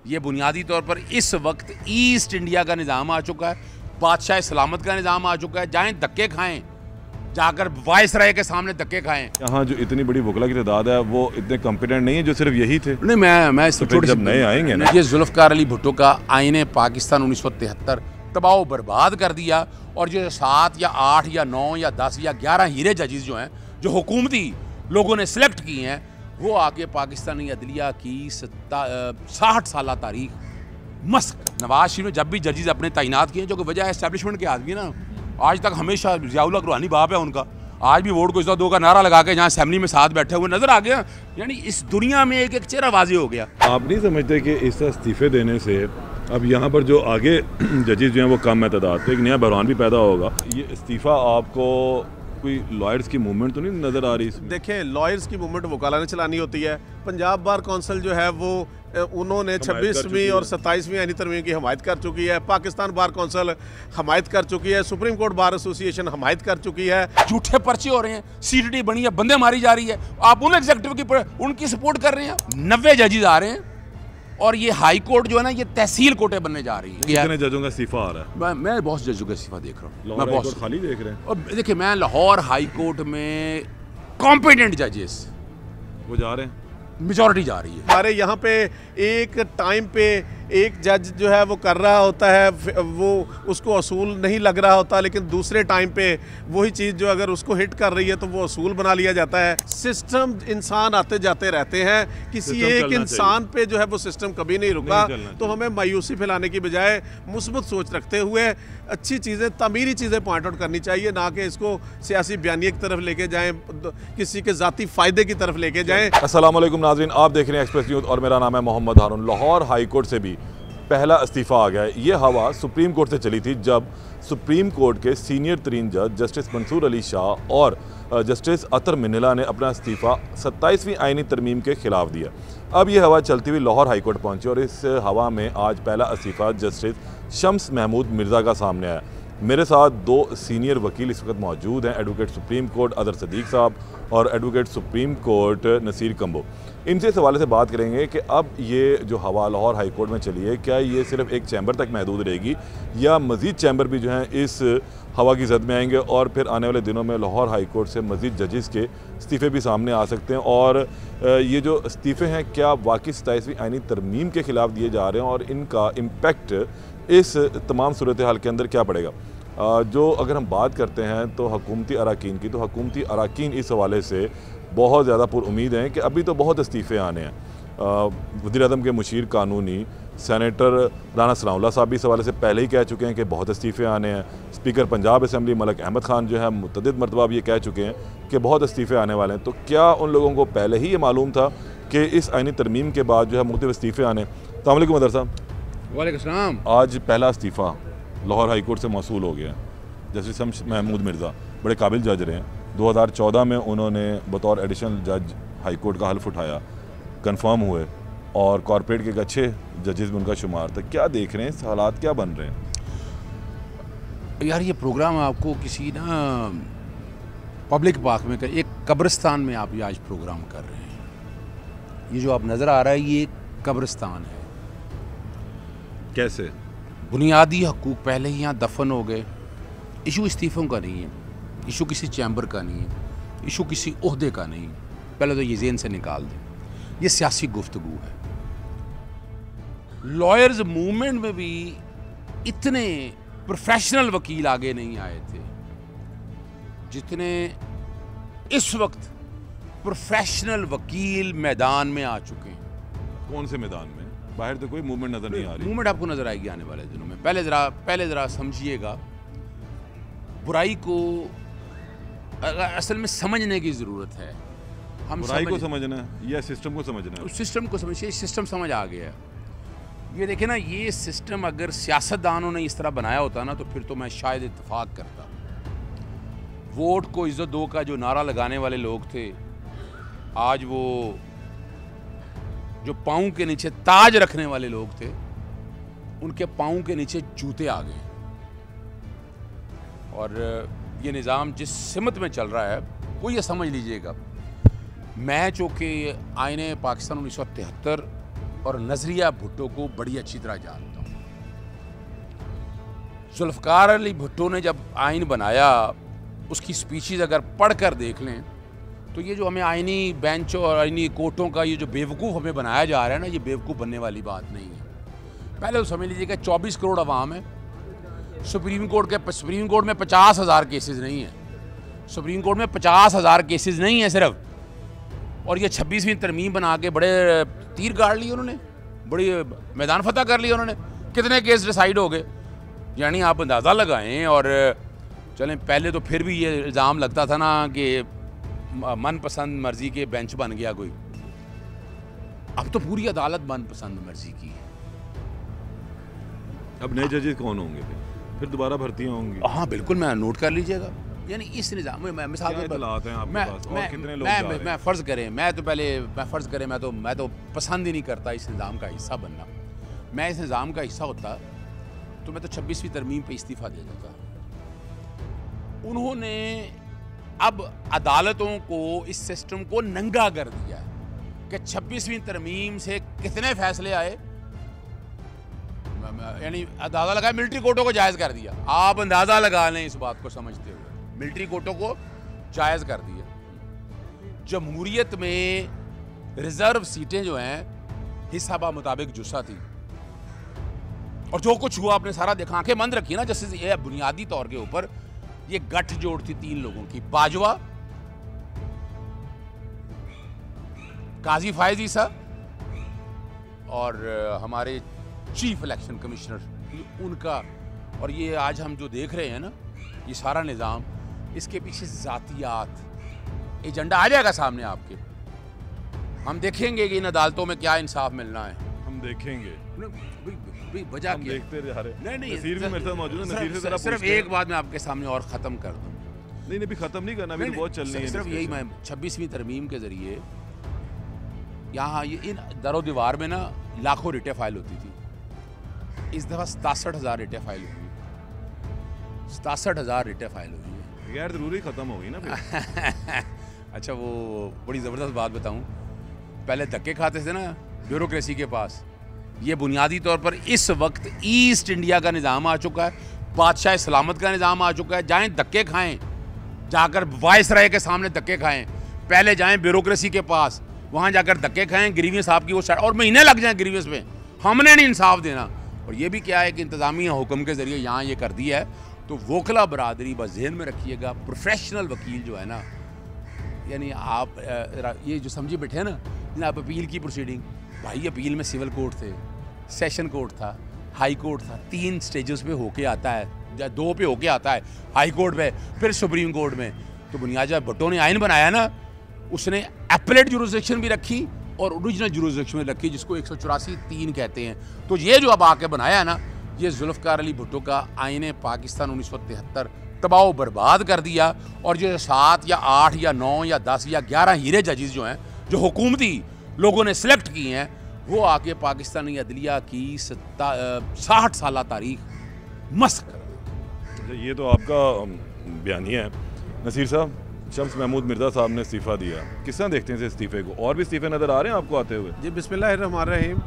ये बुनियादी तौर पर इस वक्त ईस्ट इंडिया का निज़ाम आ चुका है, बादशाह सलामत का निज़ाम आ चुका है। जाएं धक्के खाएं, जाकर वायसराय के सामने धक्के खाएं। यहाँ जो इतनी बड़ी वकला की तादाद है वो इतने कॉम्पिटेंट नहीं है जो सिर्फ यही थे। नहीं, मैं तो जब नए आएंगे ना, ये जुल्फ़िकार अली भुट्टो का आईने पाकिस्तान 1973 तबाह बर्बाद कर दिया, और जो 7 या 8 या 9 या 10 या 11 हीरे जजेस जो हैं, जो हुकूमती लोगों ने सिलेक्ट किए हैं, वो आके पाकिस्तानी अदलिया की 60 साल तारीख मस्क। नवाज शरीफ ने जब भी जजेस अपने तैनात किए, जो कि वजह एस्टेब्लिशमेंट के आदमी ना, आज तक हमेशा ज़ियाउल्लाह कुरहानी बाप है उनका, आज भी वोट को इज्जत दो का नारा लगा के जहाँ असेंबली में साथ बैठे हुए नजर आ गया। यानी इस दुनिया में एक चेहरा वाज़ेह हो गया। आप नहीं समझते कि इस इस्तीफे देने से अब यहाँ पर जो आगे जजेस जो हैं वो कम है तादाद, तो एक नया बहरान भी पैदा होगा। ये इस्तीफ़ा आपको कोई लॉयर्स की मूवमेंट तो नहीं नज़र आ रही इसमें? देखें, लॉयर्स की मूवमेंट वकाला ने चलानी होती है। पंजाब बार कौंसिल जो है वो उन्होंने 26वीं और 27वीं आईनी तरमीम की हमायत कर चुकी है। पाकिस्तान बार कौंसिल हमायत कर चुकी है। सुप्रीम कोर्ट बार एसोसिएशन हमायत कर चुकी है। झूठे पर्चे हो रहे हैं, सीटीटी बनी है, बंदे मारी जा रही है, आप उन एग्जीक्यूटिव की उनकी सपोर्ट कर रहे हैं। 90 जजेस आ रहे हैं, और ये हाई कोर्ट जो है ना, ये तहसील कोर्टें बनने जा रही है। कितने जजों का इस्तीफा आ रहा है? मैं बहुत जजों का इस्तीफा देख रहा हूँ। मैं बहुत खाली देख रहे हैं। और देखिए, मैं लाहौर हाई कोर्ट में कॉम्पिटेंट जजेस वो जा रहे हैं, मेजॉरिटी जा रही है। हमारे यहाँ पे एक टाइम पे एक जज जो है वो कर रहा होता है, वो उसको असूल नहीं लग रहा होता, लेकिन दूसरे टाइम पे वही चीज़ जो अगर उसको हिट कर रही है तो वो असूल बना लिया जाता है। सिस्टम, इंसान आते जाते रहते हैं, किसी एक इंसान पे जो है वो सिस्टम कभी नहीं रुका। तो हमें मायूसी फैलाने की बजाय मुस्बत सोच रखते हुए अच्छी चीज़ें, तामीरी चीज़ें पॉइंट आउट करनी चाहिए, ना कि इसको सियासी बयानिए की तरफ लेके जाएँ, किसी के ज़ाती फ़ायदे की तरफ लेके जाएँ। अस्सलाम वालेकुम नाज़रीन, आप देख रहे हैं एक्सप्रेस न्यूज़ और मेरा नाम है मोहम्मद हारून। लाहौर हाई कोर्ट से भी पहला इस्तीफ़ा आ गया है। ये हवा सुप्रीम कोर्ट से चली थी, जब सुप्रीम कोर्ट के सीनियर तरीन जज जस्टिस मंसूर अली शाह और जस्टिस अतर मिन्नला ने अपना इस्तीफ़ा 27वीं आईनी तरमीम के ख़िलाफ़ दिया। अब ये हवा चलती हुई लाहौर हाई कोर्ट पहुँची, और इस हवा में आज पहला इस्तीफ़ा जस्टिस शम्स महमूद मिर्ज़ा का सामने आया। मेरे साथ 2 सीनियर वकील इस वक्त मौजूद हैं, एडवोकेट सुप्रीम कोर्ट अदर सदीक साहब और advocate Supreme Court Naseer Kamboh. इनसे इस हवाले से बात करेंगे कि अब ये जो हवा लाहौर हाई कोर्ट में चली है, क्या ये सिर्फ एक चैम्बर तक महदूद रहेगी, या मज़ीद चैम्बर भी जो हैं इस हवा की जद में आएंगे, और फिर आने वाले दिनों में लाहौर हाई कोर्ट से मज़ीद जजेस के इस्तीफ़े भी सामने आ सकते हैं। और ये जो इस्तीफ़े हैं, क्या वाकई 27वीं आईनी तरमीम के ख़िलाफ़ दिए जा रहे हैं, और इनका इम्पेक्ट इस तमाम सूरत हाल के अंदर क्या पड़ेगा? जो अगर हम बात करते हैं तो हुकूमती अराकीन की, तो हुकूमती अराकीन इस हवाले से बहुत ज़्यादा पुरुमीद हैं कि अभी तो बहुत इस्तीफ़े आने हैं। वज़ीर-ए-आज़म के मुशीर कानूनी सेनेटर राना सनाउल्लाह साहब भी इस हवाले से पहले ही कह चुके हैं कि बहुत इस्तीफ़े आने हैं। स्पीकर पंजाब असम्बली मलिक अहमद ख़ान जो है मुतअद्दिद मरतबा अब ये कह चुके हैं कि बहुत इस्तीफ़े आने वाले हैं। तो क्या उन लोगों को पहले ही ये मालूम था कि इस आईनी तरमीम के बाद जो है मुख्तलिफ इस्तीफ़े आने? अस्सलाम वालेकुम अदर साहब। वालेकुम सलाम। आज पहला इस्तीफ़ा लाहौर हाई कोर्ट से मौसूल हो गया है। जस्टिस शम्स महमूद मिर्ज़ा बड़े काबिल जज रहे हैं। 2014 में उन्होंने बतौर एडिशनल जज हाई कोर्ट का हल्फ उठाया, कंफर्म हुए, और कॉर्पोरेट के अच्छे जजेस में उनका शुमार था। क्या देख रहे हैं, हालात क्या बन रहे हैं? यार, ये प्रोग्राम आपको किसी ना पब्लिक पार्क में एक कब्रिस्तान में आप ये आज प्रोग्राम कर रहे हैं। ये जो आप नज़र आ रहा है, ये कब्रिस्तान है। कैसे? बुनियादी हकूक़ पहले ही यहाँ दफन हो गए। इशू इस्तीफ़ों का नहीं है, इशू किसी चैम्बर का नहीं है, इशू किसी ओहदे का नहीं है। पहले तो ये ज़हन से निकाल दें, ये सियासी गुफ्तगू है। लॉयर्स मूवमेंट में भी इतने प्रोफेशनल वकील आगे नहीं आए थे जितने इस वक्त प्रोफेशनल वकील मैदान में आ चुके हैं। कौन से मैदान में? बाहर तो कोई मूवमेंट नज़र नहीं आ रही। मूवमेंट आपको नज़र आएगी आने वाले दिनों में। पहले ज़रा समझिएगा, बुराई को असल में समझने की ज़रूरत है। हम बुराई को समझना है या सिस्टम को समझना है? सिस्टम को समझिए, सिस्टम समझ आ गया है। ये देखें ना, ये सिस्टम अगर सियासतदानों ने इस तरह बनाया होता ना, तो फिर तो मैं शायद इत्तेफाक करता। वोट को इज्जत दो का जो नारा लगाने वाले लोग थे, आज वो जो पाँव के नीचे ताज रखने वाले लोग थे, उनके पाँव के नीचे जूते आ गए। और ये निज़ाम जिस सिमत में चल रहा है, वो ये समझ लीजिएगा, मैच हो के आईने पाकिस्तान 1973 और नजरिया भुट्टो को बड़ी अच्छी तरह जानता हूँ। जुल्फ़िकार अली भुट्टो ने जब आइन बनाया, उसकी स्पीचेस अगर पढ़कर देख लें तो ये जो हमें आइनी बेंच और आइनी कोर्टों का ये जो बेवकूफ़ हमें बनाया जा रहा है ना, ये बेवकूफ़ बनने वाली बात नहीं है। पहले तो समझ लीजिए कि 24 करोड़ अवाम है। सुप्रीम कोर्ट में 50,000 केसेस नहीं है। सुप्रीम कोर्ट में 50,000 केसेस नहीं है सिर्फ, और ये 26वीं तरमीम बना के बड़े तीर गाड़ लिए उन्होंने, बड़ी मैदान फतह कर लिया उन्होंने। कितने केस डिसाइड हो गए, यानी आप अंदाज़ा लगाएं। और चलें, पहले तो फिर भी ये इल्ज़ाम लगता था ना कि मनपसंद मर्जी के बेंच बन गया कोई। अब तो पूरी अदालत मनपसंद मर्जी की है। अब नए जजेस कौन होंगे फिर दोबारा भर्तियां होंगी? हाँ बिल्कुल, मैं नोट कर लीजिएगा। यानी इस निज़ाम में मैं मिसाल के मैं फ़र्ज़ करें, मैं तो पसंद ही नहीं करता इस निज़ाम का हिस्सा बनना। मैं इस निज़ाम का हिस्सा होता तो मैं तो 26वीं तरमीम पे इस्तीफ़ा दे देता। उन्होंने अब अदालतों को, इस सिस्टम को नंगा कर दिया है कि 26वीं तरमीम से कितने फैसले आए, यानी अंदाज़ा लगाए, मिलिट्री कोर्टों को जायज़ कर दिया। आप अंदाज़ा लगा लें इस बात को समझते हुए, मिलिट्री कोर्टों को जायज़ कर दिया। जमहूरियत में रिजर्व सीटें जो हैं हिसाबा मुताबिक जुस्सा थी, और जो कुछ हुआ आपने सारा देखा, आंखें बंद रखी ना। जैसे ये बुनियादी तौर के ऊपर ये गठजोड़ थी 3 लोगों की, बाजवा, काजी फायज ईसा और हमारे चीफ इलेक्शन कमिश्नर, उनका। और ये आज हम जो देख रहे हैं ना, ये सारा निज़ाम, इसके पीछे ज़ातियात एजेंडा आ जाएगा सामने आपके। हम देखेंगे कि इन अदालतों में क्या इंसाफ मिलना है, हम देखेंगे। वजह हम देखते जा रहे। नहीं, नसीर भी मेरे साथ मौजूद है। नसीर से जरा सिर्फ एक बात मैं आपके सामने और ख़त्म कर दूँ। नहीं, अभी ख़त्म नहीं करना, अभी बहुत चलनी है। सिर्फ यही, मैं 26वीं तरमीम के ज़रिए यहाँ ये इन दरो दीवार में ना लाखों रिटें फाइल होती थी। इस दफ़ा 67,000 रिटें फाइल हुई। 67,000 रिटें फाइल हुई है। गैर ज़रूरी ख़त्म हो गई ना फिर। अच्छा, वो बड़ी ज़बरदस्त बात बताऊँ, पहले धक्के खाते थे ना ब्यूरोक्रेसी के पास। ये बुनियादी तौर पर इस वक्त ईस्ट इंडिया का निज़ाम आ चुका है, बादशाह सलामत का निज़ाम आ चुका है। जाएं धक्के खाएं, जाकर वायसराय के सामने धक्के खाएं, पहले जाएं ब्यूरोक्रेसी के पास, वहाँ जाकर धक्के खाएं, ग्रीवियंस आपकी वो साइड, और महीने लग जाएं ग्रीवियंस में, हमने नहीं इंसाफ देना। और ये भी क्या है कि इंतज़ामिया हुक्म के ज़रिए यहाँ ये कर दिया है। तो वोकला बरादरी बस जहन में रखिएगा, प्रोफेशनल वकील जो है ना, यानी आप ये जो समझे बैठे हैं ना, आप अपील की प्रोसीडिंग, भाई अपील में सिविल कोर्ट थे, सेशन कोर्ट था, हाई कोर्ट था, 3 स्टेजेस पे होके आता है, या 2 पे होके आता है, हाई कोर्ट में, फिर सुप्रीम कोर्ट में। तो बुनियाद जब भुट्टो ने आइन बनाया ना, उसने एपलेट जुरिसडिक्शन भी रखी और ओरिजिनल जुरिसडिक्शन भी रखी, जिसको 184(3) कहते हैं। तो ये जो अब आके बनाया ना, ये जुल्फ़िकार अली भुट्टो का आइन पाकिस्तान 1973 तबाह बर्बाद कर दिया। और जो 7 या 8 या 9 या 10 या 11 हीरे जजेस जो हैं, जो हुकूमती लोगों ने सिलेक्ट किए हैं, वो आके पाकिस्तानी अदलिया की 60 साल तारीख मस्क कर। ये तो आपका बयानिया है। नसीर साहब, शम्स महमूद मिर्ज़ा साहब ने इस्तीफ़ा दिया, किस तरह देखते हैं इस इस्तीफ़े को? और भी इस्तीफ़े नज़र आ रहे हैं आपको आते हुए? जी, बिस्मिल्लाहिर्रहमानिर्रहीम।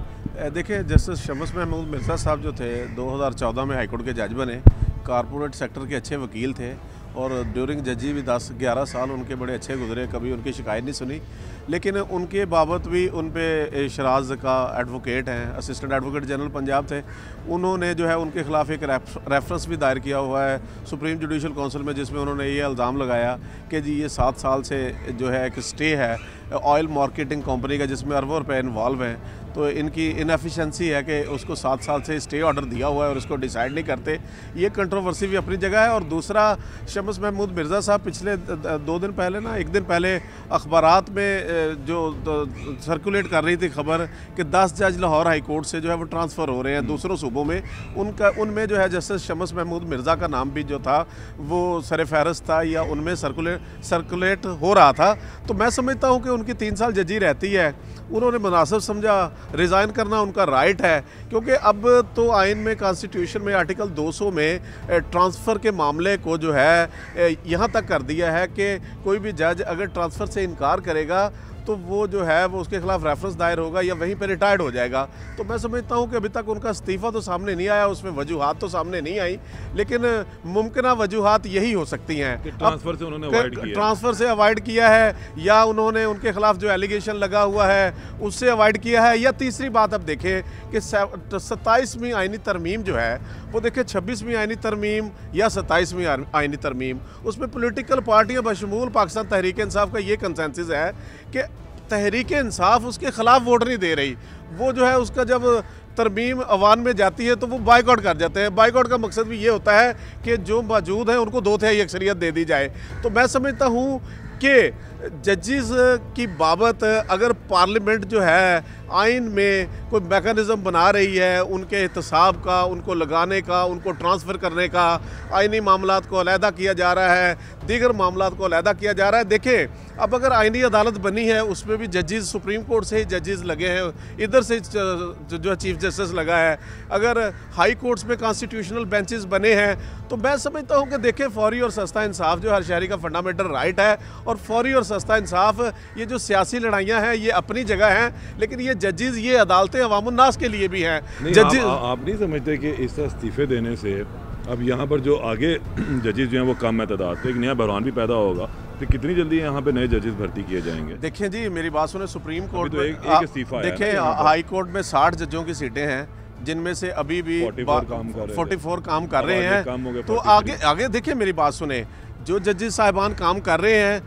देखिए, जस्टिस शम्स महमूद मिर्ज़ा साहब जो थे 2014 में हाईकोर्ट के जज बने, कारपोरेट सेक्टर के अच्छे वकील थे, और ड्यूरिंग जजी भी 10-11 साल उनके बड़े अच्छे गुजरे, कभी उनकी शिकायत नहीं सुनी। लेकिन उनके बाबत भी उन पे शराज का एडवोकेट हैं, असिस्टेंट एडवोकेट जनरल पंजाब थे, उन्होंने जो है उनके ख़िलाफ़ एक रेफरेंस भी दायर किया हुआ है सुप्रीम जुडिशल काउंसिल में, जिसमें उन्होंने ये इल्ज़ाम लगाया कि जी ये 7 साल से जो है एक स्टे है ऑयल मार्केटिंग कंपनी का, जिसमें अरबों रुपए इन्वॉल्व हैं। तो इनकी इनएफिशिएंसी है कि उसको 7 साल से स्टे ऑर्डर दिया हुआ है और उसको डिसाइड नहीं करते। ये कंट्रोवर्सी भी अपनी जगह है। और दूसरा, शम्स महमूद मिर्ज़ा साहब पिछले 2 दिन पहले ना, 1 दिन पहले अखबारात में जो सर्कुलेट कर रही थी खबर कि 10 जज लाहौर हाई कोर्ट से जो है वो ट्रांसफ़र हो रहे हैं दूसरों सूबों में, उनमें जो है जस्टिस शम्स महमूद मिर्ज़ा का नाम भी जो था वो सर फहरिस्त था, या उनमें सर्कुलेट हो रहा था। तो मैं समझता हूँ कि उनकी 3 साल जजी रहती है, उन्होंने मुनासिब समझा, रिज़ाइन करना उनका राइट है। क्योंकि अब तो आइन में, कॉन्स्टिट्यूशन में आर्टिकल 200 में ट्रांसफ़र के मामले को जो है यहाँ तक कर दिया है कि कोई भी जज अगर ट्रांसफ़र से इनकार करेगा तो वो जो है वो उसके खिलाफ रेफरेंस दायर होगा या वहीं पे रिटायर्ड हो जाएगा। तो मैं समझता हूँ कि अभी तक उनका इस्तीफ़ा तो सामने नहीं आया, उसमें वजूहात तो सामने नहीं आई, लेकिन मुमकिन वजूहात यही हो सकती हैं। ट्रांसफ़र से उन्होंने अवॉइड किया, ट्रांसफ़र से अवॉइड किया है, या उन्होंने उनके खिलाफ जो एलिगेशन लगा हुआ है उससे अवॉइड किया है, या तीसरी बात अब देखें कि 27वीं आईनी तरमीम जो है वो देखें 26वीं आईनी तरमीम या 27वीं आईनी तरमीम, उसमें पॉलिटिकल पार्टियां बशमूल पाकिस्तान तहरीक इंसाफ का ये कंसेंसस है कि तहरीक इंसाफ उसके खिलाफ वोट नहीं दे रही। वो जो है उसका जब तरमीम अवान में जाती है तो वो बाइकआउट कर जाते हैं। बाइकआउट का मकसद भी ये होता है कि जो मौजूद हैं उनको 2/3 अक्सरियत दे दी जाए। तो मैं समझता हूँ कि जजेस की बाबत अगर पार्लियामेंट जो है आइन में कोई मेकनिज़म बना रही है उनके एहतसाब का, उनको लगाने का, उनको ट्रांसफ़र करने का, आइनी मामलात को अलहदा किया जा रहा है, दीगर मामलात को अलहदा किया जा रहा है। देखें अब अगर आइनी अदालत बनी है उसमें भी जजेस सुप्रीम कोर्ट से ही जजेस लगे हैं, इधर से जो चीफ जस्टिस लगा है, अगर हाई कोर्ट्स में कॉन्स्टिट्यूशनल बेंचेस बने हैं, तो मैं समझता हूँ कि देखें फौरी और सस्ता इंसाफ जो हर शहरी का फंडामेंटल राइट है, और फौरी और सस्ता इंसाफ ये जो सियासी लड़ाइयाँ हैं ये अपनी जगह हैं, लेकिन ये जजेस ये अदालतें अवामुन्नास के लिए भी हैं। जजेस आप नहीं समझते कि इस इस्तीफे देने से अब यहाँ पर जो आगे जजेस जो हैं वो कम तादाद पे एक नया बहरान भी पैदा होगा, तो कितनी जल्दी यहाँ पे नए जजेस भर्ती किए जाएंगे? देखिए जी मेरी बात सुने, सुप्रीम कोर्ट तो एक इस्तीफा देखिए हाई कोर्ट में 60 जजों की सीटें हैं जिनमें से अभी भी 44 काम कर रहे हैं। तो आगे देखिए मेरी बात सुने, जो जजेस साहिबान काम कर रहे हैं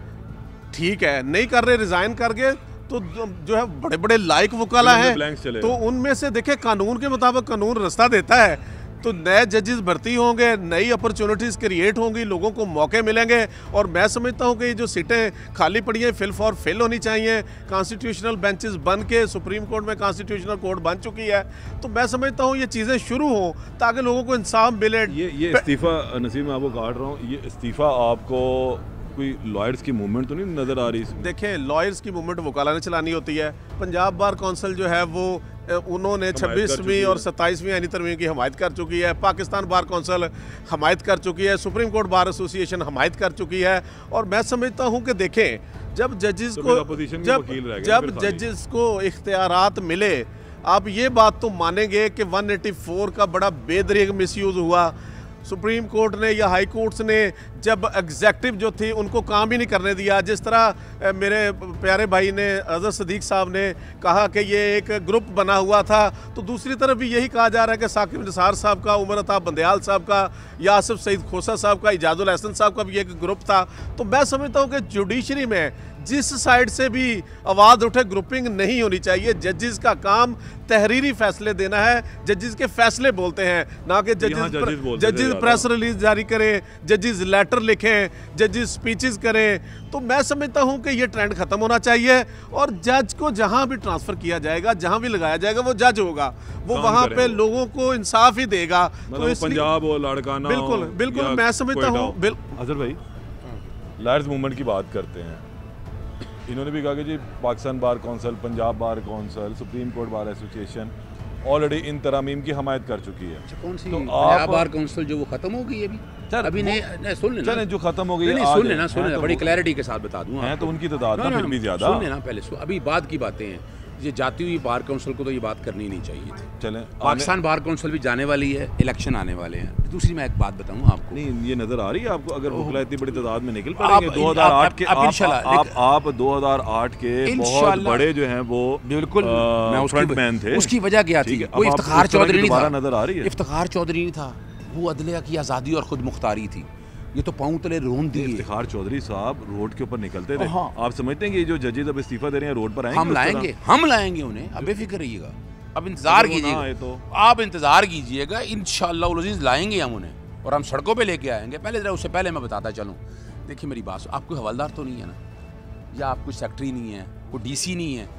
ठीक है, नहीं कर रहे रिज़ाइन करके तो जो है बड़े बड़े लायक वकाला हैं, तो उनमें से देखें कानून के मुताबिक कानून रास्ता देता है, तो नए जजेस भर्ती होंगे, नई अपॉर्चुनिटीज़ क्रिएट होंगी, लोगों को मौके मिलेंगे। और मैं समझता हूँ कि ये जो सीटें खाली पड़ी हैं फिल फॉर फिल होनी चाहिए। कॉन्स्टिट्यूशनल बेंचेस बन के सुप्रीम कोर्ट में कॉन्स्टिट्यूशनल कोर्ट बन चुकी है, तो मैं समझता हूँ ये चीज़ें शुरू हों ताकि लोगों को इंसाफ मिले। ये इस्तीफ़ा नसीब मैं आपको काट रहा हूँ, ये इस्तीफ़ा आपको कोई लॉयर्स की मूवमेंट तो नहीं नज़र आ रही इसमें? देखिए लॉयर्स की मूवमेंट वकाला ने चलानी होती है। पंजाब बार कौंसिल जो है वो उन्होंने 26वीं और 27वीं आईनी तरमीम की हमायत कर चुकी है, पाकिस्तान बार कौंसिल हमायत कर चुकी है, सुप्रीम कोर्ट बार एसोसिएशन हमायत कर चुकी है। और मैं समझता हूँ कि देखें जब जजेस को जब जजेस को इख्तियारात मिले, आप ये बात तो मानेंगे कि 184 का बड़ा बेदरीग मिसयूज़ हुआ। सुप्रीम कोर्ट ने या हाई कोर्ट्स ने जब एग्जेक्टिव जो थी उनको काम ही नहीं करने दिया। जिस तरह मेरे प्यारे भाई ने अज़र सदीक साहब ने कहा कि ये एक ग्रुप बना हुआ था, तो दूसरी तरफ भी यही कहा जा रहा है कि साकिब निसार साहब का, उमर अताब बंदयाल साहब का, या आसिफ सईद खोसा साहब का, इजाजुल हसन साहब का भी एक ग्रुप था। तो मैं समझता हूँ कि जुडिशरी में जिस साइड से भी आवाज़ उठे ग्रुपिंग नहीं होनी चाहिए। जजेस का काम तहरीरी फैसले देना है, जजेस के फैसले बोलते हैं, ना कि जजेस प्रेस रिलीज जारी करें, जजेस लेटर लिखें, जजेस स्पीचेस करें। तो मैं समझता हूं कि ये ट्रेंड खत्म होना चाहिए, और जज को जहां भी ट्रांसफ़र किया जाएगा, जहां भी लगाया जाएगा, वो जज होगा, वो वहां पे लोगों को इंसाफ ही देगा। तो पंजाब और लाड़काना बिल्कुल मैं समझता हूँ। अजहर भाई लॉयर्स मूवमेंट की बात करते हैं, इन्होंने भी कहा कि जी Pakistan bar council, Punjab bar council, supreme court bar association already इन तरमीम की हमायत कर चुकी है। कौन सी? तो पंजाब बार कौंसिल जो वो खत्म हो गई है अभी नहीं सुन लेना, चलें जो खत्म हो गई है सुन लेना, बड़ी क्लैरिटी के साथ बता दूं है, तो उनकी तादाद ना फिर भी ज़्यादा। सुन लेना पहले, अभी बाद की बातें हैं। ये जाती हुई बार काउंसिल को तो ये बात करनी नहीं चाहिए थी। चलें पाकिस्तान बार काउंसिल भी जाने वाली है, इलेक्शन आने वाले हैं। दूसरी मैं एक बात बताऊं आपको, नहीं ये नज़र आ रही है आपको, अगर बुकला इतनी बड़ी तादाद में निकल पड़ेंगे 2008 के, आप 2008 के बहुत बड़े जो हैं वो बिल्कुल फ्रंटमैन थे। उसकी वजह क्या थी? कोई इफ्तिखार चौधरी नहीं था, नज़र आ रही है इफ्तिखार चौधरी नहीं था, वो अदलिया की आज़ादी और खुद मुख्तारी थी। ये तो पाँव तले रोन दिए। इफ्तिखार चौधरी साहब रोड के ऊपर निकलते थे। आप समझते हैं कि ये जो जजेस अब इस्तीफा दे रहे हैं रोड पर आएंगे? हम लाएंगे उन्हें, अब बेफिक्र रहिएगा, अब इंतजार कीजिएगा, तो आप इंतजार कीजिएगा, इंशाअल्लाह अज़ीज़ लाएंगे हम उन्हें, और हम सड़कों पे लेके आएंगे। पहले जरा उससे पहले मैं बताता चलूँ, देखिए मेरी बात, आपको हवलदार तो नहीं है ना, या आप कोई सेक्रेटरी नहीं है, कोई डीसी नहीं है,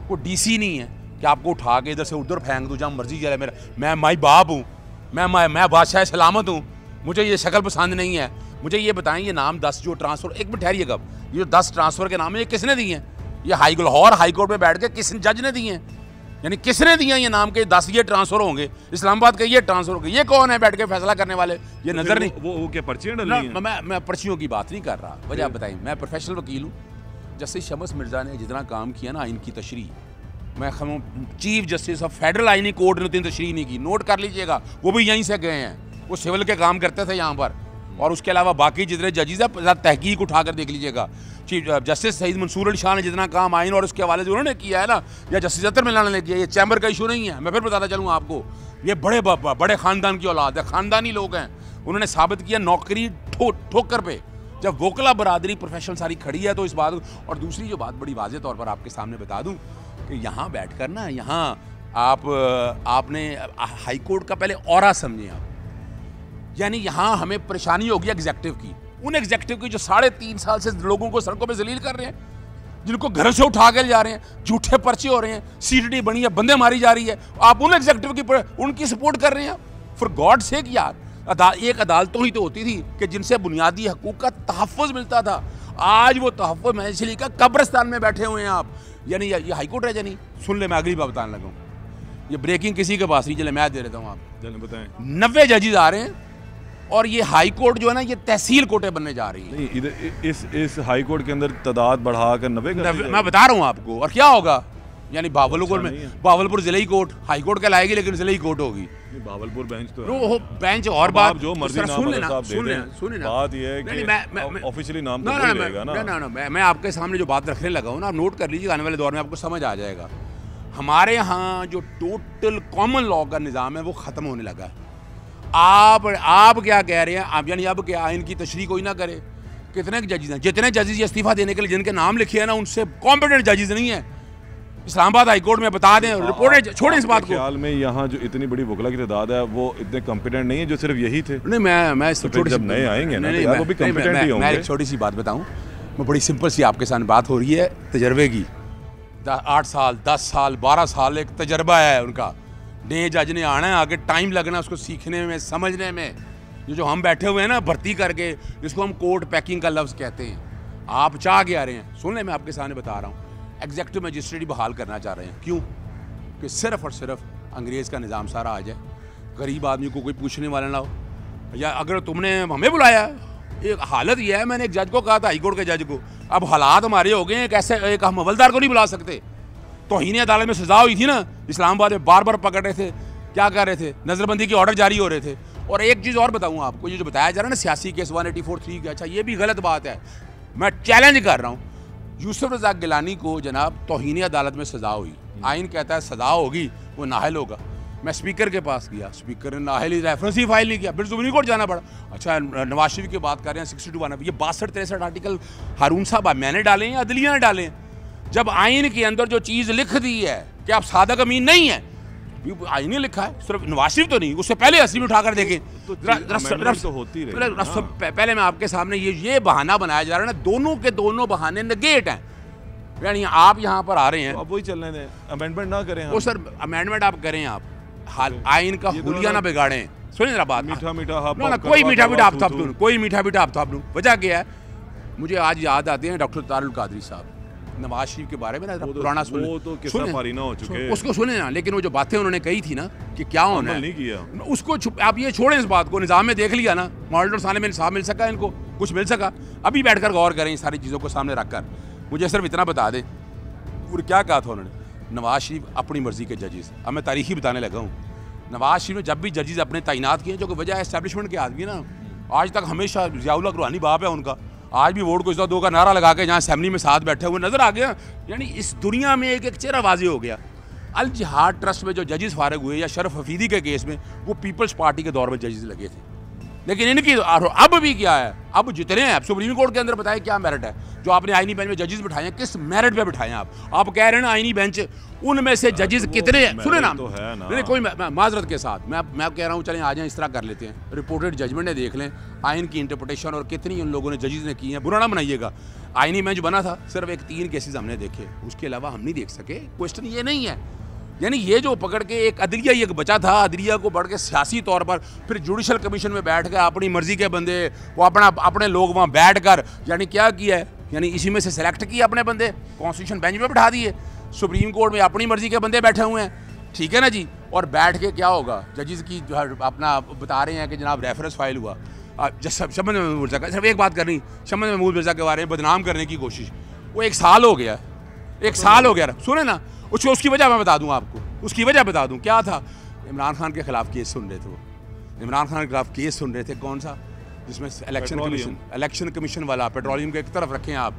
कोई डीसी नहीं है कि आपको उठा के इधर से उधर फेंक दूँ जहाँ मर्जी चले। मैं माई बाप हूँ, मैं बादशाह सलामत हूँ, मुझे ये शक्ल पसंद नहीं है। मुझे ये बताएं, ये नाम 10 जो ट्रांसफ़र, एक मिनट ठहरिएगा, ये जो 10 ट्रांसफ़र के नाम है ये किसने दिए हैं? ये लाहौर हाई कोर्ट में बैठ के किस जज ने दिए हैं? यानी किसने दिया ये नाम के 10 ये ट्रांसफ़र होंगे, इस्लामाबाद के ये ट्रांसफ़र होंगे? ये कौन है बैठ के फैसला करने वाले? ये नज़र नहीं, वो क्या पर्चियाँ डली हैं? मैं पर्चियों की बात नहीं कर रहा, वजह आप बताइए। मैं प्रोफेशनल वकील हूँ, जस्टिस शमस मिर्ज़ा ने जितना काम किया ना आइन की तशरीह, मैं चीफ जस्टिस ऑफ फेडरल आइनी कोर्ट ने उतनी तशरीह नहीं की। नोट कर लीजिएगा, वो भी यहीं से गए हैं, वो सिविल के काम करते थे यहाँ पर। और उसके अलावा बाकी जितने जजेस हैं तहकीक उठा कर देख लीजिएगा। चीफ जस्टिस सईद मंसूर अली शाह ने जितना काम आइन और उसके हवाले से उन्होंने किया है ना, या जस्टिस अतर मिलाना ने किया, ये चैम्बर का इशू नहीं है। मैं फिर बताता चलूँ आपको, ये बड़े ख़ानदान की औलाद है, ख़ानदानी लोग हैं। उन्होंने साबित किया नौकरी ठोकर पे। जब वोकला बरादरी प्रोफेशनल सारी खड़ी है तो इस बात। और दूसरी जो बात बड़ी वाज़ेह तौर पर आपके सामने बता दूं कि यहाँ बैठ कर ना, यहाँ आपने हाई कोर्ट का पहले ऑरा समझे आप, यानी यहाँ हमें परेशानी होगी एग्जेक्टिव की, उन एग्जेक्टिव की जो 3.5 साल से लोगों को सड़कों पे जलील कर रहे हैं, जिनको घर से उठा कर जा रहे हैं, झूठे पर्चे हो रहे हैं, सीटीडी बनी है, बंदे मारी जा रही है, आप उन एग्जेक्टिव की उनकी सपोर्ट कर रहे हैं। फॉर गॉड सेक यार, एक अदालतों ही तो होती थी कि जिनसे बुनियादी हकूक़ का तहफ़्फ़ुज़ मिलता था। आज वो तहफ़्फ़ुज़ मैं इसलिए का कब्रिस्तान में बैठे हुए हैं आप। यानी ये हाई कोर्ट है यानी, सुन ले मैं अगली बात बताने लगा हूँ। ये ब्रेकिंग किसी के पास नहीं, चले मैं दे देता हूँ आप, बताएं। 90 जजेस आ रहे हैं और ये हाई कोर्ट जो है ना, ये तहसील कोर्टे बनने जा रही है। नहीं, इधर इस हाई कोर्ट के अंदर तादाद बढ़ाकर 90 मैं बता रहा हूँ आपको। और क्या होगा, यानी बावलपुर ज़िले कोर्ट हाई कोर्ट कहलाएगी, लेकिन ज़िले कोर्ट होगी। बावलपुर बेंच तो वो बेंच और बात जो मर्जी नाम सुन लेना, बात ये है कि ऑफिशियली नाम तो नहीं लेगा ना। मैं आपके सामने जो बात रखने लगा हूँ ना, आप नोट कर लीजिए, आने वाले दौर में आपको समझ आ जाएगा। हमारे यहाँ जो टोटल कॉमन लॉ का निज़ाम है वो ख़त्म होने लगा है। आप क्या कह रहे हैं, आप यानी अब क्या आइन की तशरीह कोई ना करे। कितने जजेस हैं, जितने जजेस ये इस्तीफा देने के लिए जिनके नाम लिखे हैं ना, उनसे कॉम्पिटेंट जजेस नहीं है। इस्लामाबाद हाई कोर्ट में बता दें, रिपोर्टें छोड़ें इस बात को। ख्याल में यहाँ जो इतनी बड़ी वकला की तादाद है वो इतने कॉम्पिटेंट नहीं है जो सिर्फ यही थे। नहीं, मैं जब नए आएंगे ना तो वो भी कॉम्पिटेंट ही होंगे। मैं एक छोटी सी बात बताऊँ, मैं बड़ी सिंपल सी आपके साथ बात हो रही है तजर्बे की। 8 साल 10 साल 12 साल एक तजर्बा है उनका। नए जज ने आना है, आगे टाइम लगना उसको सीखने में, समझने में। ये जो हम बैठे हुए हैं ना भर्ती करके, जिसको हम कोर्ट पैकिंग का लफ्ज़ कहते हैं, आप चाह के आ रहे हैं। सुन लें, मैं आपके सामने बता रहा हूँ, एग्जेक्टिव मजिस्ट्रेट बहाल करना चाह रहे हैं। क्यों? कि सिर्फ और सिर्फ अंग्रेज़ का निज़ाम सारा आ जाए, गरीब आदमी को कोई पूछने वाला ना हो। या अगर तुमने हमें बुलाया, एक हालत यह है, मैंने एक जज को कहा था, हाई कोर्ट के जज को, अब हालात हमारे हो गए हैं, कैसे एक हम हवलदार को नहीं बुला सकते। तौहीन अदालत में सजा हुई थी ना, इस्लामाबाद में बार बार पकड़ रहे थे, क्या कर रहे थे, नज़रबंदी के ऑर्डर जारी हो रहे थे। और एक चीज़ और बताऊँ आपको, ये जो बताया जा रहा है ना सियासी केस 184(3) का, अच्छा ये भी गलत बात है। मैं चैलेंज कर रहा हूँ, यूसुफ रज़ाक गिलानी को जनाब तौहीन अदालत में सजा हुई, आइन कहता है सजा होगी, वो नाहल होगा। मैं स्पीकर के पास गया, स्पीकर ने नाहल रेफरेंस ही फाइल नहीं किया, फिर सुप्रीम कोर्ट जाना पड़ा। अच्छा, नवाज शरीफ की बात कर रहे हैं 62 ये 62-63 आर्टिकल हारून साहब मैंने डाले हैं, अदलिया ने डाले हैं। जब आइन के अंदर जो चीज़ लिख दी है कि आप सादक अमीन नहीं है, आइन ने लिखा है, सिर्फ नवाज शरीफ तो नहीं, उससे पहले असली में उठाकर देखें तो होती रही। पहले मैं आपके सामने ये बहाना बनाया जा रहा है ना, दोनों के दोनों बहाने नेगेट हैं। यानी आप यहाँ पर आ रहे हैं, अब वही चलने दें, अमेंडमेंट ना करें। वो सर अमेंडमेंट आप करें, आप आइन का हुलिया ना बिगाड़ें। सुनिए जरा बात, मीठा मीठा कोई मीठा मीठा आप थाप दूँ, कोई मीठा मीठा आप थाप दूँ। वजह क्या है, मुझे आज याद आते हैं डॉक्टर तारुल कादरी साहब, नवाज शरीफ के बारे में ना पुराना सुने, उसको सुने ना, लेकिन वो जो बातें उन्होंने कही थी ना कि क्या होना नहीं किया, उसको आप ये छोड़ें इस बात को। निज़ाम में देख लिया ना, मॉडल थाने में इंसाफ मिल सका, इनको कुछ मिल सका। अभी बैठकर गौर करें सारी चीज़ों को सामने रखकर। मुझे सिर्फ इतना बता दें, पूरे क्या कहा था उन्होंने, नवाज शरीफ अपनी मर्जी के जजेस। अब मैं तारीखी बताने लगा हूँ, नवाज शरीफ ने जब भी जजेस अपने तैनात किए, जो कि वजह एस्टेब्लिशमेंट के आदमी ना, आज तक हमेशा ज़ियाउल हक रूहानी बाप है उनका, आज भी वोट को इज़्ज़त दो का नारा लगा के जहाँ असेंबली में साथ बैठे हुए नजर आ गया। यानी इस दुनिया में एक चेहरा वाज़ेह हो गया। अल जिहाद ट्रस्ट में जो जजेस फारग हुए, या शरफ हफीदी के केस में, वो पीपल्स पार्टी के दौर में जजेस लगे थे। लेकिन इनकी अब भी क्या है, अब जितने हैं, सुप्रीम कोर्ट के अंदर बताए क्या मेरिट है, जो आपने आईनी बेंच में जजेस बिठाए हैं, किस मेरिट पे बिठाए हैं आप कह रहे हैं ना आईनी बेंच, उनमें से जजेस कितने हैं, सुने ना, नहीं कोई माजरत के साथ मैं कह रहा हूँ, चलें आ जाएं, इस तरह कर लेते हैं, रिपोर्टेड जजमेंट है, देख लें आइन की इंटरप्रिटेशन और कितनी उन लोगों ने जजेस ने की हैं। बुरा ना बनाइएगा, आईनी बेंच बना था, सिर्फ एक 3 केसेस हमने देखे, उसके अलावा हम नहीं देख सके। क्वेश्चन ये नहीं है, यानी ये जो पकड़ के एक अदलिया एक बचा था, अदलिया को बढ़ के सियासी तौर पर फिर जुडिशल कमीशन में बैठ कर अपनी मर्जी के बंदे, वो अपने लोग वहाँ बैठ कर, यानी क्या किया है, यानी इसी में से सेलेक्ट किए अपने बंदे, कॉन्स्टिट्यूशन बेंच में बैठा दिए, सुप्रीम कोर्ट में अपनी मर्जी के बंदे बैठे हुए हैं, ठीक है ना जी। और बैठ के क्या होगा, जजेस की जो है अपना बता रहे हैं कि जनाब रेफरेंस फाइल हुआ, शमन महमूद मिर्ज़ा का, सिर्फ एक बात करनी, शमन महमूद मिर्ज़ा के बारे में बदनाम करने की कोशिश। वो 1 साल हो गया, 1 साल हो गया। सुने ना, उसकी वजह मैं बता दूं आपको, उसकी वजह बता दूं क्या था। इमरान खान के खिलाफ केस सुन रहे थे, वो इमरान खान के खिलाफ केस सुन रहे थे। कौन सा? जिसमें इलेक्शन कमीशन वाला, पेट्रोलियम के एक तरफ रखें आप,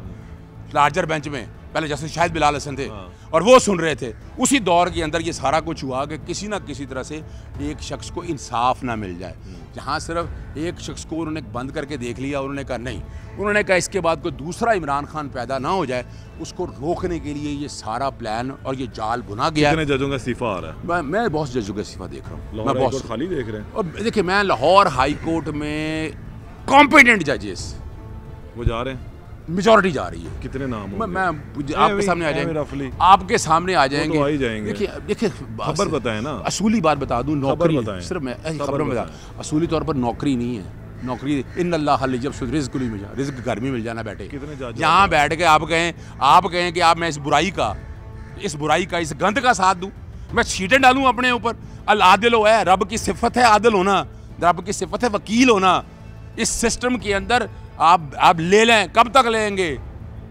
लार्जर बेंच में पहले जैसे शायद बिलाल हसन थे, और वो सुन रहे थे। उसी दौर के अंदर ये सारा कुछ हुआ कि किसी ना किसी तरह से एक शख्स को इंसाफ ना मिल जाए। जहाँ सिर्फ एक शख्स को उन्होंने बंद करके देख लिया, उन्होंने कहा नहीं, उन्होंने कहा इसके बाद कोई दूसरा इमरान खान पैदा ना हो जाए, उसको रोकने के लिए ये सारा प्लान और ये जाल बुना गया। कितने जजों का इस्तीफा आ रहा है? मैं बहुत जजों का इस्तीफा देख रहा हूँ। मैं बहुत खाली देख रहे हैं। और देखिए, मैं लाहौर हाई कोर्ट में कॉम्पिटेंट जजेस वो जा रहे हैं, मेजॉरिटी जा रही है। कितने नाम मैं आपके सामने आ जाएंगे, आपके सामने आ जाएंगे। तो आ ही जाएंगे। देखिए खबर बताएं ना, असूली बात बता दूं, नौकरी सिर्फ मैं खबर बता, असूली तौर पर नौकरी नहीं है। नौकरी इन्नल्लाह रिज़्क़ मिल जाए, रिज़्क़ घर में मिल जाना बैठे। यहाँ बैठ के आप कहें कि आप मैं इस बुराई का इस गंद का साथ दूं, मैं छींटे डालूं अपने ऊपर। अल आदिल है, रब की सिफत है आदिल होना, रब की सिफत है वकील होना। इस सिस्टम के अंदर आप ले लें, कब तक लेंगे?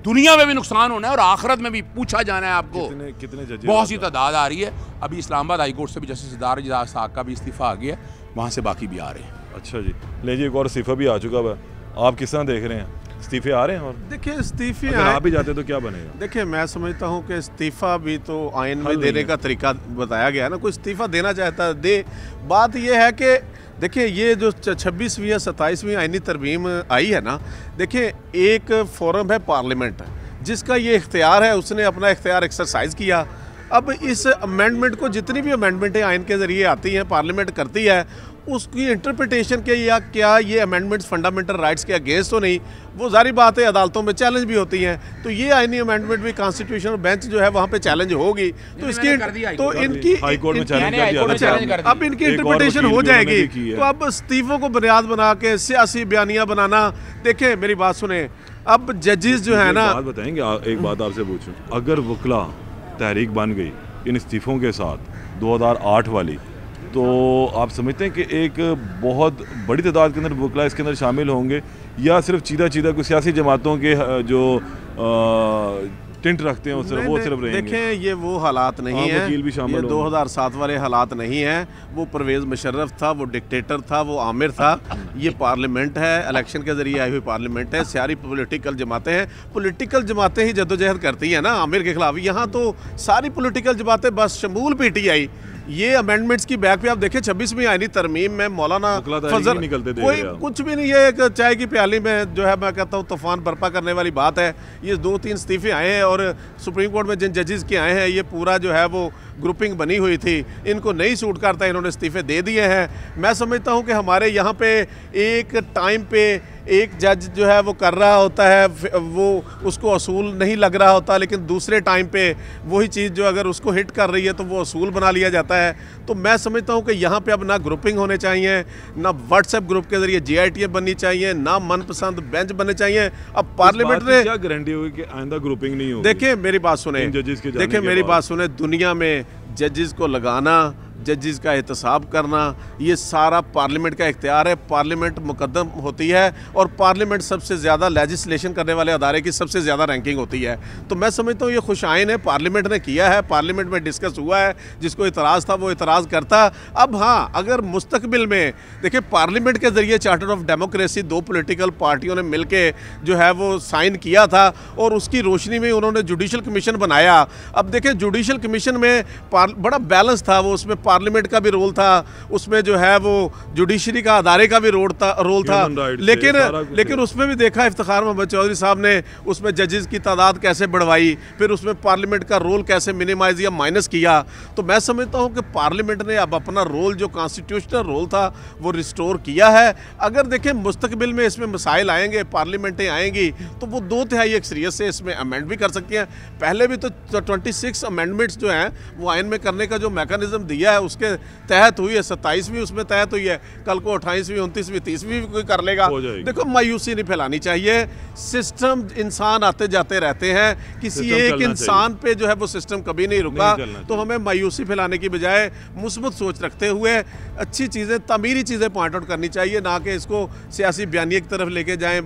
दुनिया में भी नुकसान होना है और आखिरत में भी पूछा जाना है आपको। कितने जज? बहुत सी तादाद आ रही है। अभी इस्लामाबाद हाई कोर्ट से भी जस्टिस सिद्धार्थ एजाज साहब का भी इस्तीफा आ गया, वहाँ से बाकी भी आ रहे हैं। अच्छा जी, ले जी, एक और इस्तीफा भी आ चुका है। आप किस तरह देख रहे हैं? इस्तीफे आ रहे हैं? और देखिए, इस्तीफे आप ही जाते तो क्या बनेगा? देखिए, मैं समझता हूँ कि इस्तीफा भी तो आइन में देने का तरीका बताया गया है ना। कोई इस्तीफा देना चाहता है दे। बात यह है कि देखिए, ये जो 26वीं या 27वीं आइनी तरमीम आई है ना, देखिए एक फोरम है पार्लियामेंट, जिसका ये इख्तियार है, उसने अपना इख्तियार एक्सरसाइज किया। अब इस अमेंडमेंट को, जितनी भी अमेंडमेंटें आइन के ज़रिए आती हैं, पार्लियामेंट करती है, उसकी इंटरप्रिटेशन के या क्या ये अमेंडमेंट्स फंडामेंटल राइट्स के अगेंस्ट तो नहीं, वो जारी बात है, अदालतों में चैलेंज भी होती हैं। तो ये आइनी अमेंडमेंट भी कॉन्स्टिट्यूशनल बेंच जो है वहाँ पे चैलेंज होगी, तो इसकी तो इनकी हाई कोर्ट में चैलेंज कर दिया। अब इनकी इंटरप्रिटेशन हो जाएगी। तो अब इस्तीफों को बुनियाद बना के सियासी बयानियाँ बनाना, देखें मेरी बात सुने, अब जजेस जो है ना, बात बताएंगे, एक बात आपसे पूछूं, अगर वकला तहरीक बन गई इन इस्तीफों के साथ 2008 वाली, तो आप समझते हैं कि एक बहुत बड़ी तादाद के अंदर वकला इसके अंदर शामिल होंगे, या सिर्फ चीदा कुछ सियासी जमातों के जो टिंट रखते हैं वो सिर्फ रहेंगे? देखें, ये वो हालात नहीं है, ये 2007 वाले हालात नहीं हैं। वो परवेज़ मुशर्रफ था, वो डिक्टेटर था, वो आमिर था। ये पार्लियामेंट है, इलेक्शन के ज़रिए आई हुई पार्लियामेंट है। सारी पॉलिटिकल जमातें हैं, पॉलिटिकल जमातें ही जद्दोजहद करती हैं ना आमिर के खिलाफ। यहाँ तो सारी पॉलिटिकल जमातें बस शमूल PTI। ये अमेंडमेंट्स की बैक पे आप देखें, 26वीं आइनी तरमीम में मौलाना फजल कोई कुछ भी नहीं है, एक चाय की प्याली में जो है, मैं कहता हूँ तूफान बर्पा करने वाली बात है। ये 2-3 इस्तीफे आए हैं, और सुप्रीम कोर्ट में जिन जजेस के आए हैं, ये पूरा जो है वो ग्रुपिंग बनी हुई थी, इनको नहीं सूट करता, इन्होंने इस्तीफे दे दिए हैं। मैं समझता हूँ कि हमारे यहाँ पे एक टाइम पे एक जज जो है वो कर रहा होता है, वो उसको असूल नहीं लग रहा होता, लेकिन दूसरे टाइम पे वही चीज़ जो अगर उसको हिट कर रही है तो वो असूल बना लिया जाता है। तो मैं समझता हूँ कि यहाँ पे अब ना ग्रुपिंग होने चाहिए, ना व्हाट्सएप ग्रुप के ज़रिए GITF बननी चाहिए, ना मनपसंद बेंच बनने चाहिए। अब पार्लियामेंट ने क्या गारंटी होगी कि आइंदा ग्रुपिंग नहीं होगी? देखिए मेरी बात सुने, देखिए मेरी बात सुने, दुनिया में जजेस को लगाना, जजेस का एहतसाब करना, ये सारा पार्लियामेंट का इख्तियार है। पार्लियामेंट मुकद्दम होती है, और पार्लियामेंट सबसे ज़्यादा लेजिस्लेशन करने वाले अदारे की सबसे ज़्यादा रैंकिंग होती है। तो मैं समझता हूँ ये खुशाइन है, पार्लियामेंट ने किया है, पार्लियामेंट में डिस्कस हुआ है, जिसको इतराज़ था वो इतराज़ करता। अब हाँ, अगर मुस्तकबिल में देखिए, पार्लियामेंट के ज़रिए चार्टर ऑफ डेमोक्रेसी 2 पोलिटिकल पार्टियों ने मिल के जो है वो साइन किया था, और उसकी रोशनी में उन्होंने जुडिशल कमीशन बनाया। अब देखें, जुडिशल कमीशन में बड़ा बैलेंस था, वो उसमें पार्लियामेंट का भी रोल था, उसमें जो है वो जुडिशरी का अदारे का भी रोल था, लेकिन उसमें भी देखा इफ्तिखार मोहम्मद चौधरी साहब ने उसमें जजेस की तादाद कैसे बढ़वाई, फिर उसमें पार्लियामेंट का रोल कैसे मिनिमाइज या माइनस किया। तो मैं समझता हूँ कि पार्लियामेंट ने अब अपना रोल, जो कॉन्स्टिट्यूशनल रोल था, वो रिस्टोर किया है। अगर देखें मुस्तकबिल में इसमें मसाइल आएंगे, पार्लियामेंटें आएंगी, तो वो 2/3 अक्सरियत से इसमें अमेंड भी कर सकती हैं। पहले भी तो 26 अमेंडमेंट्स जो हैं वो आइन में करने का जो मैकेनिज्म दिया है उसके तहत हुई है, 27वीं उसमें तहत हुई है, कल को 28वीं 29वीं 30वीं भी कोई कर लेगा। देखो मायूसी नहीं फैलानी चाहिए, सिस्टम इंसान आते जाते रहते हैं, किसी एक इंसान पे जो है वो सिस्टम कभी नहीं रुका, तो हमें मायूसी फैलाने की बजाय मुस्बत सोच रखते हुए अच्छी चीज़ें, तामीरी चीज़ें पॉइंट आउट करनी चाहिए, ना कि इसको सियासी बयानिए की तरफ लेके जाएं,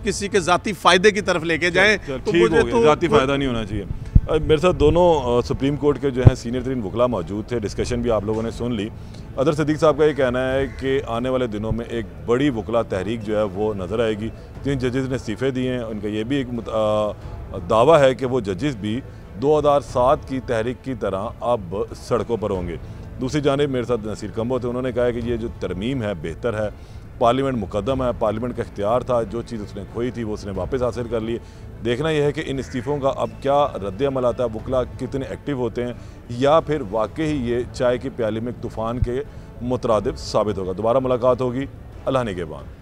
किसी के ज़ाती फ़ायदे की तरफ लेके जाएं। तो मुझे तो ज़ाती फ़ायदा नहीं होना चाहिए। मेरे साथ दोनों सुप्रीम कोर्ट के जो हैं सीनियर तरीन वकला मौजूद थे, डिस्कशन भी आप लोगों ने सुन ली। अदर सदीक साहब का ये कहना है कि आने वाले दिनों में एक बड़ी वकला तहरीक जो है वो नज़र आएगी। जिन जजेस ने इस्तीफ़े दिए हैं उनका ये भी एक दावा है कि वो जजेस भी 2007 की तहरीक की तरह अब सड़कों पर होंगे। दूसरी जानिब मेरे साथ नसीर कंबो थे, उन्होंने कहा कि ये जो तरमीम है बेहतर है, पार्लियामेंट मुकद्दम है, पार्लियामेंट का इख्तियार था, जो चीज़ उसने खोई थी वो उसने वापस हासिल कर ली। देखना यह है कि इन इस्तीफ़ों का अब क्या रद्द अमल आता है, वकला कितने एक्टिव होते हैं, या फिर वाकई ये चाय की प्याली में एक तूफ़ान के मुतरादिफ साबित होगा। दोबारा मुलाकात होगी, अल्लाह ने के बाद।